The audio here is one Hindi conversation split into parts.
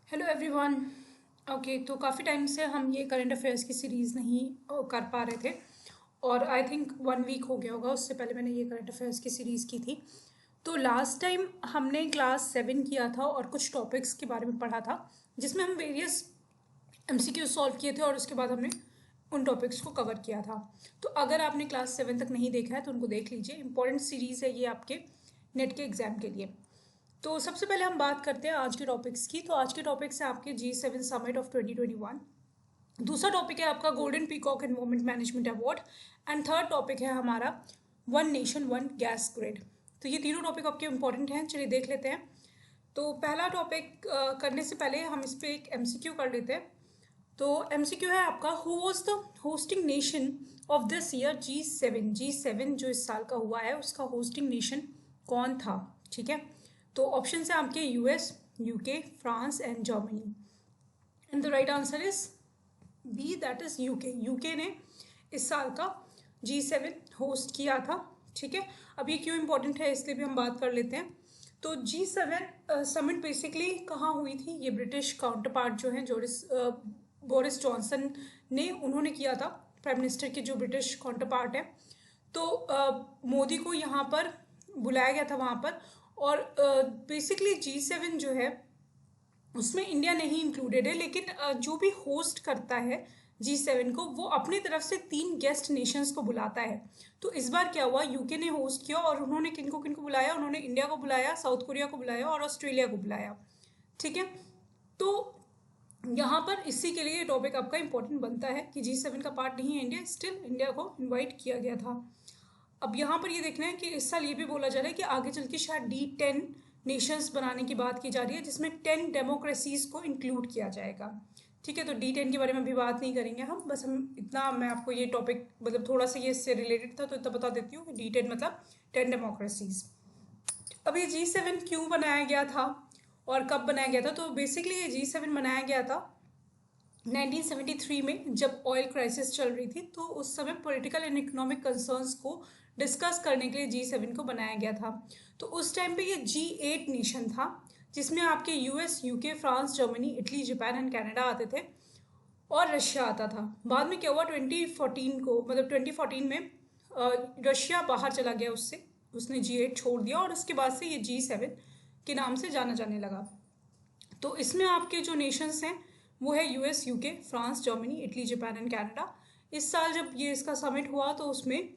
Hello everyone. ओके, तो काफ़ी टाइम से हम ये करंट अफेयर्स की सीरीज़ नहीं कर पा रहे थे और आई थिंक 1 वीक हो गया होगा। उससे पहले मैंने ये करंट अफेयर्स की सीरीज़ की थी। तो लास्ट टाइम हमने क्लास 7 किया था और कुछ टॉपिक्स के बारे में पढ़ा था जिसमें हम वेरियस एमसीक्यू सॉल्व किए थे और उसके बाद हमने उन टॉपिक्स को कवर किया था। तो अगर आपने क्लास 7 तक नहीं देखा है तो उनको देख लीजिए। इंपॉर्टेंट सीरीज़ है ये आपके नेट के एग्ज़ाम के लिए। तो सबसे पहले हम बात करते हैं आज के टॉपिक्स की। तो आज के टॉपिक्स है आपके G7 समिट ऑफ 2021। दूसरा टॉपिक है आपका golden peacock environment management award and third topic है हमारा one nation one gas grid. तो ये तीनों टॉपिक आपके इंपॉर्टेंट हैं, चलिए देख लेते हैं। तो पहला टॉपिक करने से पहले हम इस पर एक एमसीक्यू कर लेते हैं। तो एमसीक्यू है आपका, who was the hosting nation of this year G7 जो इस साल का हुआ है उसका होस्टिंग नेशन कौन था। ठीक है, तो ऑप्शन है आपके US, UK, France and Germany. And the right answer is B, that is UK. UK ने इस साल का G7 होस्ट किया था। ठीक है, अब ये क्यों इम्पोर्टेंट है इसलिए भी हम बात कर लेते हैं। तो G7 समिट बेसिकली कहाँ हुई थी, ये ब्रिटिश काउंटर पार्ट जो हैं बोरिस जॉनसन ने उन्होंने किया था, प्राइम मिनिस्टर के जो ब्रिटिश काउंटर पार्ट है। तो मोदी को यहाँ पर बुलाया गया था वहाँ पर। और बेसिकली G7 जो है उसमें इंडिया नहीं इंक्लूडेड है, लेकिन जो भी होस्ट करता है G7 को वो अपनी तरफ से 3 गेस्ट नेशंस को बुलाता है। तो इस बार क्या हुआ, यूके ने होस्ट किया और उन्होंने किनको किनको बुलाया, उन्होंने इंडिया को बुलाया, साउथ कोरिया को बुलाया और ऑस्ट्रेलिया को बुलाया। ठीक है, तो यहाँ पर इसी के लिए टॉपिक आपका इंपॉर्टेंट बनता है कि G7 का पार्ट नहीं है इंडिया, स्टिल इंडिया को इन्वाइट किया गया था। अब यहाँ पर ये देखना है कि इस साल ये भी बोला जा रहा है कि आगे चल के शायद D10 नेशंस बनाने की बात की जा रही है जिसमें 10 डेमोक्रेसीज को इंक्लूड किया जाएगा। ठीक है, तो D10 के बारे में भी बात नहीं करेंगे हम, बस हम इतना, मैं आपको ये टॉपिक मतलब थोड़ा सा ये इससे रिलेटेड था तो इतना बता देती हूँ कि D10 मतलब 10 डेमोक्रेसीज। अब ये G7 क्यों बनाया गया था और कब बनाया गया था, तो बेसिकली ये G7 बनाया गया था 1973 में जब ऑयल क्राइसिस चल रही थी। तो उस समय पॉलिटिकल एंड इकोनॉमिक कंसर्न्स को डिस्कस करने के लिए G7 को बनाया गया था। तो उस टाइम पे ये G8 नेशन था जिसमें आपके US, UK, France, Germany, Italy, Japan and Canada आते थे और रशिया आता था। बाद में क्या हुआ, 2014 में रशिया बाहर चला गया उससे, उसने G8 छोड़ दिया और उसके बाद से ये G7 के नाम से जाना जाने लगा। तो इसमें आपके जो नेशंस हैं वो है US, UK, France, Germany, Italy, Japan and Canada. इस साल जब ये इसका समिट हुआ तो उसमें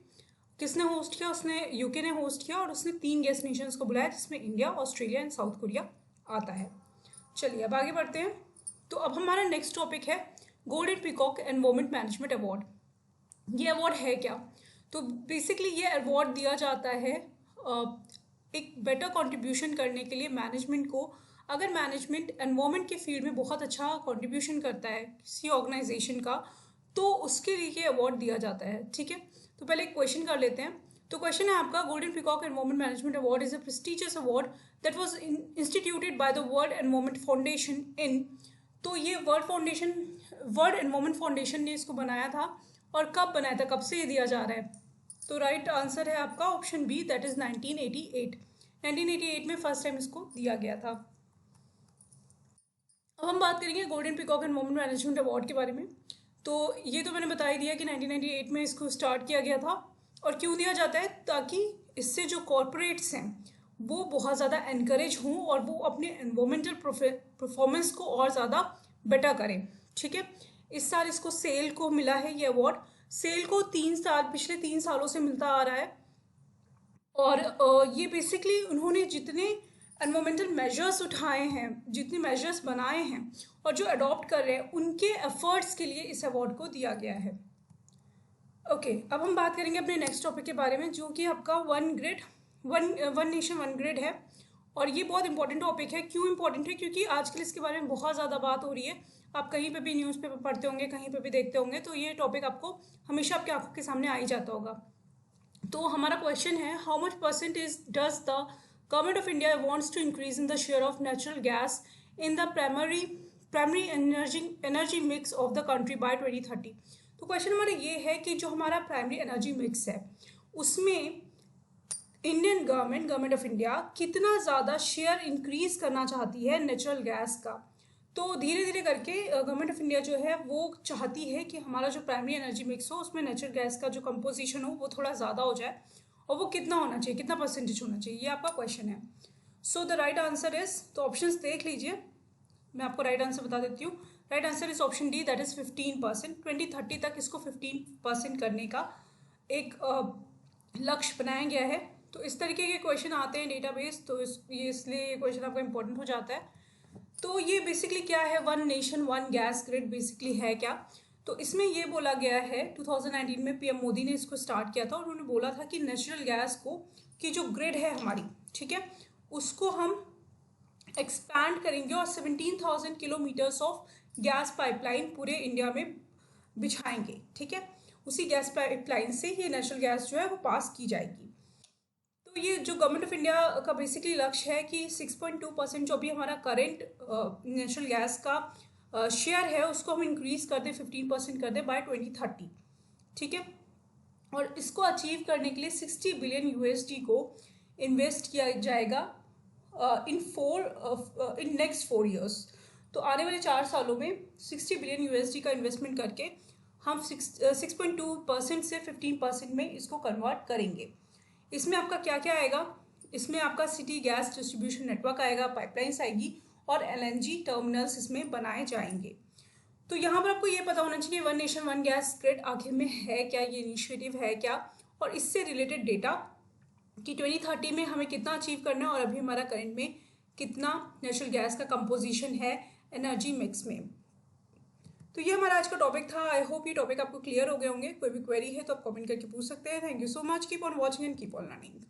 किसने होस्ट किया, उसने यूके ने होस्ट किया और उसने 3 गेस्ट नेशंस को बुलाया जिसमें India, Australia and south Korea आता है। चलिए अब आगे बढ़ते हैं। तो अब हमारा नेक्स्ट टॉपिक है golden peacock environment management award. ये अवार्ड है क्या, तो बेसिकली ये अवार्ड दिया जाता है एक बेटर कंट्रीब्यूशन करने के लिए मैनेजमेंट को। अगर मैनेजमेंट एनवायरमेंट के फील्ड में बहुत अच्छा कंट्रीब्यूशन करता है किसी ऑर्गेनाइजेशन का तो उसके लिए ये अवार्ड दिया जाता है। ठीक है, तो पहले एक क्वेश्चन कर लेते हैं। तो क्वेश्चन है आपका, golden peacock environment management award is a prestigious award that was instituted by the world environment foundation इन। तो ये वर्ल्ड एनवायरमेंट फाउंडेशन ने इसको बनाया था और कब बनाया था, कब से ये दिया जा रहा है। तो राइट आंसर है आपका ऑप्शन बी, दैट इज 1988 में फर्स्ट टाइम इसको दिया गया था। अब हम बात करेंगे golden peacock environment management award के बारे में। तो ये तो मैंने बता ही दिया कि 1998 में इसको स्टार्ट किया गया था। और क्यों दिया जाता है, ताकि इससे जो कॉरपोरेट्स हैं वो बहुत ज़्यादा एनकरेज हों और वो अपने एनवायरमेंटल परफॉर्मेंस को और ज़्यादा बेटर करें। ठीक है, इस साल इसको सेल को मिला है ये अवार्ड। सेल को पिछले 3 सालों से मिलता आ रहा है और ये बेसिकली उन्होंने जितने एनवायरमेंटल मेजर्स उठाए हैं, जितने मेजर्स बनाए हैं और जो अडॉप्ट कर रहे हैं उनके एफर्ट्स के लिए इस अवार्ड को दिया गया है। ओके, अब हम बात करेंगे अपने नेक्स्ट टॉपिक के बारे में जो कि आपका वन नेशन वन ग्रिड है। और ये बहुत इंपॉर्टेंट टॉपिक है। क्यों इंपॉर्टेंट है, क्योंकि आजकल इसके बारे में बहुत ज़्यादा बात हो रही है। आप कहीं पे भी न्यूज़पेपर पढ़ते होंगे, कहीं पे भी देखते होंगे, तो ये टॉपिक आपको हमेशा आपकी आंखों के सामने आ ही जाता होगा। तो हमारा क्वेश्चन है, how much percentage does the government of India wants to increase in the share of natural gas in the primary energy mix of the country by 2030। तो क्वेश्चन हमारा ये है कि जो हमारा प्राइमरी एनर्जी मिक्स है उसमें इंडियन गवर्नमेंट ऑफ इंडिया कितना ज़्यादा शेयर इंक्रीज करना चाहती है नेचुरल गैस का। तो धीरे धीरे करके गवर्नमेंट ऑफ इंडिया जो है वो चाहती है कि हमारा जो प्राइमरी एनर्जी मिक्स हो उसमें नेचुरल गैस का जो कंपोजिशन हो वो थोड़ा ज़्यादा हो जाए, और वो कितना होना चाहिए, कितना परसेंटेज होना चाहिए, ये आपका क्वेश्चन है। So the right answer is, तो ऑप्शंस देख लीजिए, मैं आपको राइट आंसर बता देती हूँ। Right answer is option D, that is 15%। 2030 तक इसको 15% करने का एक लक्ष्य बनाया गया है। तो इस तरीके के क्वेश्चन आते हैं डेटाबेस, तो इसलिए ये क्वेश्चन आपका इंपॉर्टेंट हो जाता है। तो ये बेसिकली क्या है, one nation one gas grid basically है क्या? तो इसमें ये बोला गया है 2019 में पीएम मोदी ने इसको स्टार्ट किया था, और उन्होंने बोला था कि नेचुरल गैस को की जो ग्रिड है हमारी, ठीक है, उसको हम एक्सपैंड करेंगे और 17,000 किलोमीटर्स ऑफ गैस पाइपलाइन पूरे इंडिया में बिछाएंगे, ठीक है। उसी गैस पाइपलाइन से ये नेचुरल गैस जो है वो पास की जाएगी। तो ये जो गवर्नमेंट ऑफ इंडिया का बेसिकली लक्ष्य है कि 6.2% जो अभी हमारा करेंट नेचुरल गैस का शेयर है उसको हम इंक्रीज कर दें, 15% कर दें बाय 2030, ठीक है। और इसको अचीव करने के लिए 60 बिलियन यूएसडी को इन्वेस्ट किया जाएगा इन नेक्स्ट 4 ईयर्स। तो आने वाले 4 सालों में 60 बिलियन यूएसडी का इन्वेस्टमेंट करके हम 6.2% से 15% में इसको कन्वर्ट करेंगे। इसमें आपका क्या क्या आएगा, इसमें आपका सिटी गैस डिस्ट्रीब्यूशन नेटवर्क आएगा, पाइपलाइंस आएगी और एलएनजी टर्मिनल्स इसमें बनाए जाएंगे। तो यहाँ पर आपको ये पता होना चाहिए one nation one gas grid आखिर में है क्या, ये इनिशिएटिव है क्या, और इससे रिलेटेड डेटा कि 2030 में हमें कितना अचीव करना है और अभी हमारा करंट में कितना नेचुरल गैस का कंपोजिशन है एनर्जी मिक्स में। तो ये हमारा आज का टॉपिक था। आई होप ये टॉपिक आपको क्लियर हो गए होंगे। कोई भी क्वेरी है तो आप कमेंट करके पूछ सकते हैं। Thank you so much. Keep on watching and keep on learning.